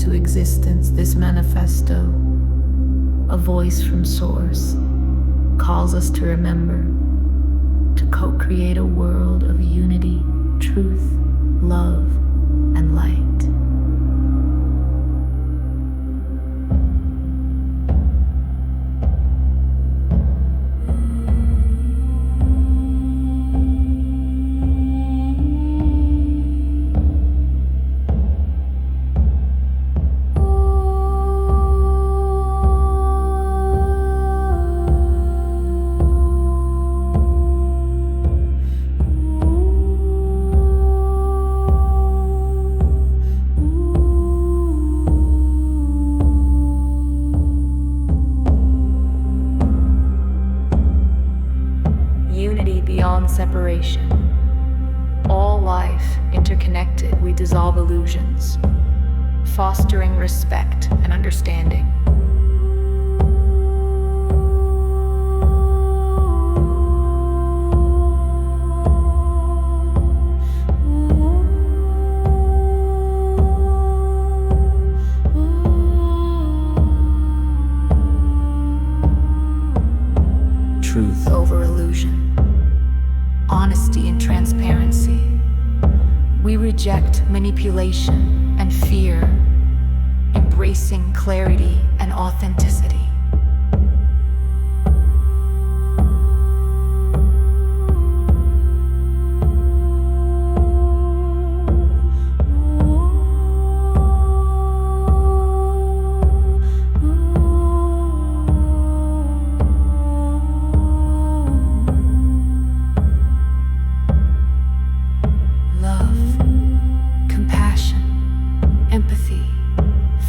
into existence, this manifesto, a voice from source, calls us to remember, to co-create a world of unity, truth, love, and light. Unity beyond separation. All life interconnected, we dissolve illusions, fostering respect and understanding. Truth over illusion. Honesty and transparency. We reject manipulation and fear, embracing clarity and authenticity.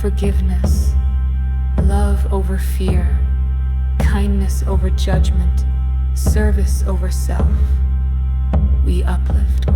Forgiveness, love over fear, kindness over judgment, service over self. We uplift.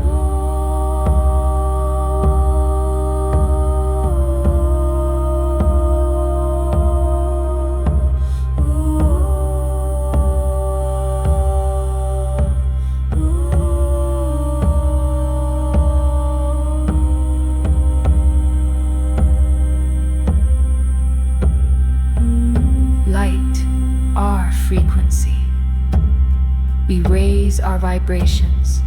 Frequency. We raise our vibrations,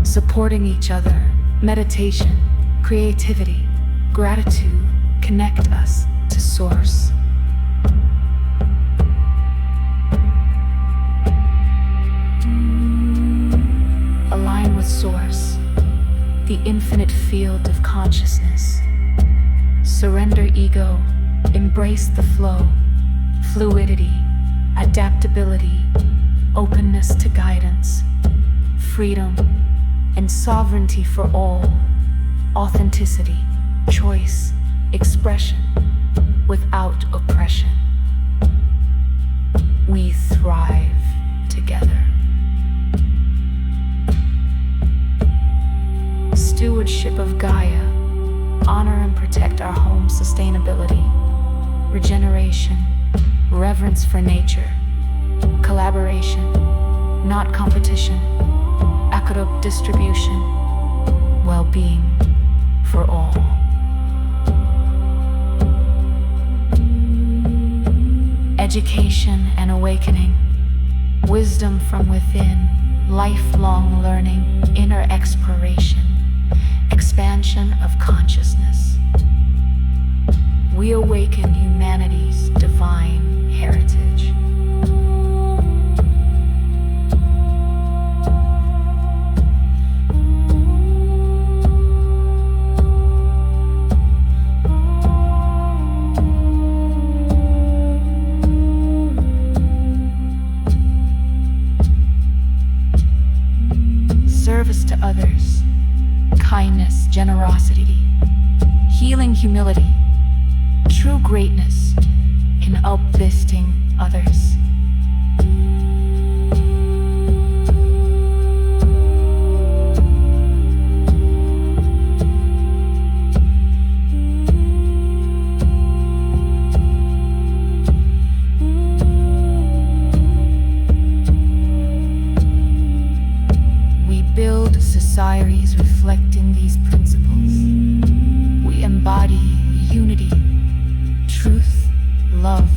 supporting each other. Meditation, creativity, gratitude connect us to Source. Align with Source, the infinite field of consciousness. Surrender ego, embrace the flow, fluidity, adaptability, openness to guidance, freedom, and sovereignty for all, authenticity, choice, expression, without oppression. We thrive together. Stewardship of Gaia, honor and protect our home. Sustainability, regeneration, reverence for nature, collaboration, not competition, equitable distribution, well-being for all. Education and awakening, wisdom from within, lifelong learning, inner exploration, expansion of consciousness. We awaken humanity's divine heritage. Service to others, kindness, generosity, healing, humility, true greatness in uplifting others. We build societies reflecting these principles. We embody unity, truth, love,